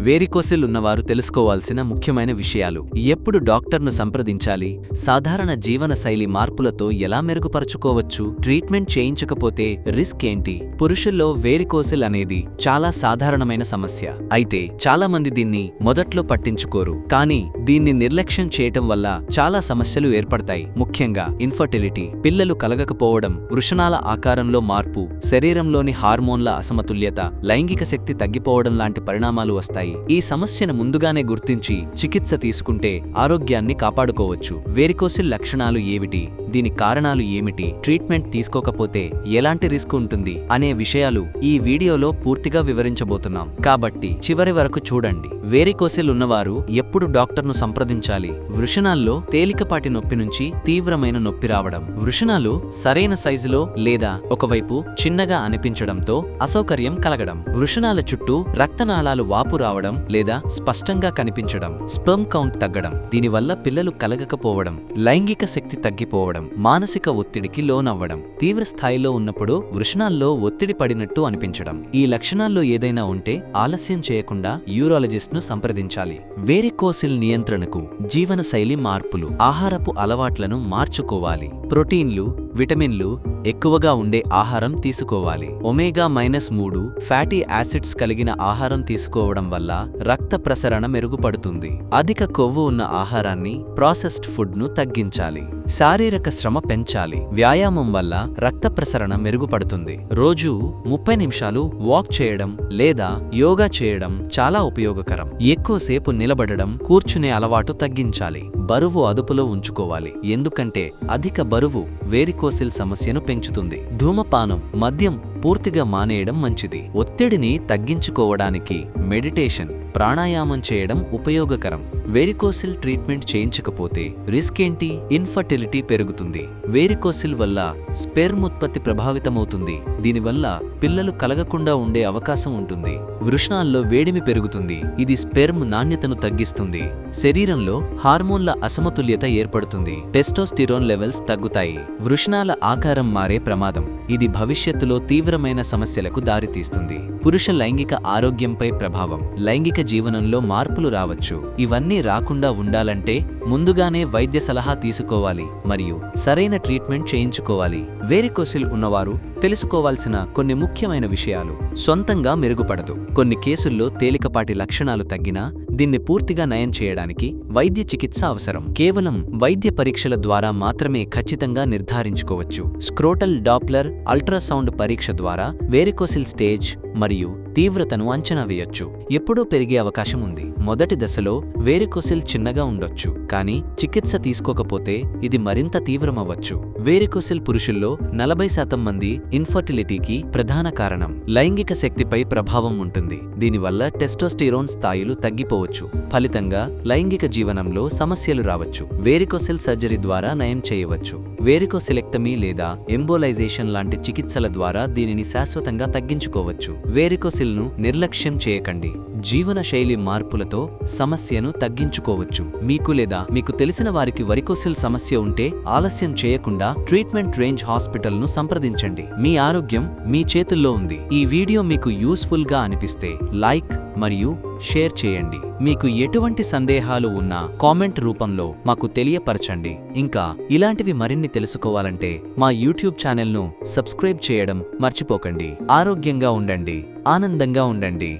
వేరికోసిల్ ఉన్నవారు తెలుసుకోవాల్సిన ముఖ్యమైన విషయాలు. ఎప్పుడు డాక్టర్ను సంప్రదించాలి? సాధారణ జీవనశైలి మార్పులతో ఎలా మెరుగుపరుచుకోవచ్చు? ట్రీట్మెంట్ చేయించకపోతే రిస్క్ ఏంటి? పురుషుల్లో వేరికోసిల్ అనేది చాలా సాధారణమైన సమస్య. అయితే చాలా మంది దీన్ని మొదట్లో పట్టించుకోరు. కానీ దీన్ని నిర్లక్ష్యం చేయటం వల్ల చాలా సమస్యలు ఏర్పడతాయి. ముఖ్యంగా ఇన్ఫర్టిలిటీ, పిల్లలు కలగకపోవడం, వృషణాల ఆకారంలో మార్పు, శరీరంలోని హార్మోన్ల అసమతుల్యత, లైంగిక శక్తి తగ్గిపోవడం లాంటి పరిణామాలు వస్తాయి. ఈ సమస్యను ముందుగానే గుర్తించి చికిత్స తీసుకుంటే ఆరోగ్యాన్ని కాపాడుకోవచ్చు. వేరికోసిల్ లక్షణాలు ఏమిటి? దీని కారణాలు ఏమిటి? ట్రీట్మెంట్ తీసుకోకపోతే ఎలాంటి రిస్క్ ఉంటుంది అనే విషయాలు ఈ వీడియోలో పూర్తిగా వివరించబోతున్నాం. కాబట్టి చివరి వరకు చూడండి. వేరికోసిల్ ఉన్నవారు ఎప్పుడు డాక్టర్ను సంప్రదించాలి? వృషణాల్లో తేలికపాటి నొప్పి నుంచి తీవ్రమైన నొప్పి రావడం, వృషణాలు సరైన సైజులో లేదా ఒకవైపు చిన్నగా అనిపించడంతో అసౌకర్యం కలగడం, వృషణాల చుట్టూ రక్తనాళాలు వాపు రావడం లేదా స్పష్టంగా కనిపించడం, స్పెర్మ్ కౌంట్ తగ్గడం, దీనివల్ల పిల్లలు కలగకపోవడం, లైంగిక శక్తి తగ్గిపోవడం, మానసిక ఒత్తిడికి లోనవ్వడం, తీవ్ర స్థాయిలో ఉన్నప్పుడు వృషణాల్లో ఒత్తిడి పడినట్టు అనిపించడం. ఈ లక్షణాల్లో ఏదైనా ఉంటే ఆలస్యం చేయకుండా యూరాలజిస్ట్ను సంప్రదించాలి. వేరికోసిల్ నియంత్రణకు జీవనశైలి మార్పులు, ఆహారపు అలవాట్లను మార్చుకోవాలి. ప్రోటీన్లు, విటమిన్లు ఎక్కువగా ఉండే ఆహారం తీసుకోవాలి. ఒమేగా-3 ఫ్యాటీ యాసిడ్స్ కలిగిన ఆహారం తీసుకోవడం వల్ల రక్త ప్రసరణ మెరుగుపడుతుంది. అధిక కొవ్వు ఉన్న ఆహారాన్ని, ప్రాసెస్డ్ ఫుడ్ను తగ్గించాలి. శారీరక శ్రమ పెంచాలి. వ్యాయామం వల్ల రక్త ప్రసరణ మెరుగుపడుతుంది. రోజూ 30 నిమిషాలు వాక్ చేయడం లేదా యోగా చేయడం చాలా ఉపయోగకరం. ఎక్కువసేపు నిలబడడం, కూర్చునే అలవాటు తగ్గించాలి. బరువు అదుపులో ఉంచుకోవాలి. ఎందుకంటే అధిక బరువు వేరికోసిల్ సమస్యను పెంచుతుంది. ధూమపానం, మద్యం పూర్తిగా మానేయడం మంచిది. ఒత్తిడిని తగ్గించుకోవడానికి మెడిటేషన్, ప్రాణాయామం చేయడం ఉపయోగకరం. వేరికోసిల్ ట్రీట్మెంట్ చేయించకపోతే రిస్క్ ఏంటి? ఇన్ఫర్టిలిటీ పెరుగుతుంది. వేరికోసిల్ వల్ల స్పెర్మ్ ఉత్పత్తి ప్రభావితమవుతుంది. దీనివల్ల పిల్లలు కలగకుండా ఉండే అవకాశం ఉంటుంది. వృషణాల్లో వేడిమి పెరుగుతుంది. ఇది స్పెర్మ్ నాణ్యతను తగ్గిస్తుంది. శరీరంలో హార్మోన్ల అసమతుల్యత ఏర్పడుతుంది. టెస్టోస్టిరోన్ లెవెల్స్ తగ్గుతాయి. వృషణాల ఆకారం మారే ప్రమాదం. ఇది భవిష్యత్తులో తీవ్రమైన సమస్యలకు దారితీస్తుంది. పురుష లైంగిక ఆరోగ్యంపై ప్రభావం, లైంగిక జీవనంలో మార్పులు రావచ్చు. ఇవన్నీ రాకుండా ఉండాలంటే ముందుగానే వైద్య సలహా తీసుకోవాలి మరియు సరైన ట్రీట్మెంట్ చేయించుకోవాలి. వేరికోసిల్ ఉన్నవారు తెలుసుకోవాల్సిన కొన్ని ముఖ్యమైన విషయాలు. సొంతంగా మెరుగుపడదు. కొన్ని కేసుల్లో తేలికపాటి లక్షణాలు తగ్గినా దీన్ని పూర్తిగా నయం చేయడానికి వైద్య చికిత్స అవసరం. కేవలం వైద్య పరీక్షల ద్వారా మాత్రమే ఖచ్చితంగా నిర్ధారించుకోవచ్చు. స్క్రోటల్ డాప్లర్ అల్ట్రాసౌండ్ పరీక్ష ద్వారా వేరికోసిల్ స్టేజ్ మరియు తీవ్రతను అంచనా వేయొచ్చు. ఎప్పుడూ పెరిగే అవకాశం ఉంది. మొదటి దశలో వేరికోసిల్ చిన్నగా ఉండొచ్చు, కానీ చికిత్స తీసుకోకపోతే ఇది మరింత తీవ్రమవ్వచ్చు. వేరికోసిల్ పురుషుల్లో 40% మంది ఇన్ఫర్టిలిటీకి ప్రధాన కారణం. లైంగిక శక్తిపై ప్రభావం ఉంటుంది. దీనివల్ల టెస్టోస్టిరోన్ స్థాయిలు తగ్గిపోవచ్చు. ఫలితంగా లైంగిక జీవనంలో సమస్యలు రావచ్చు. వేరికోసిల్ సర్జరీ ద్వారా నయం చేయవచ్చు. వేరికోసిలెక్టమీ లేదా ఎంబోలైజేషన్ లాంటి చికిత్సల ద్వారా దీనిని శాశ్వతంగా తగ్గించుకోవచ్చు. వేరికోసిల్ను నిర్లక్ష్యం చేయకండి. జీవనశైలి మార్పులతో సమస్యను తగ్గించుకోవచ్చు. మీకు లేదా మీకు తెలిసిన వారికి వెరికోసిల్ సమస్య ఉంటే ఆలస్యం చేయకుండా ట్రీట్మెంట్ రేంజ్ హాస్పిటల్ను సంప్రదించండి. మీ ఆరోగ్యం మీ చేతుల్లో ఉంది. ఈ వీడియో మీకు యూస్ఫుల్ గా అనిపిస్తే లైక్ మరియు షేర్ చేయండి. మీకు ఎటువంటి సందేహాలు ఉన్నా కామెంట్ రూపంలో మాకు తెలియపరచండి. ఇంకా ఇలాంటివి మరిన్ని తెలుసుకోవాలంటే మా యూట్యూబ్ ఛానల్ను సబ్స్క్రైబ్ చేయడం మర్చిపోకండి. ఆరోగ్యంగా ఉండండి, ఆనందంగా ఉండండి.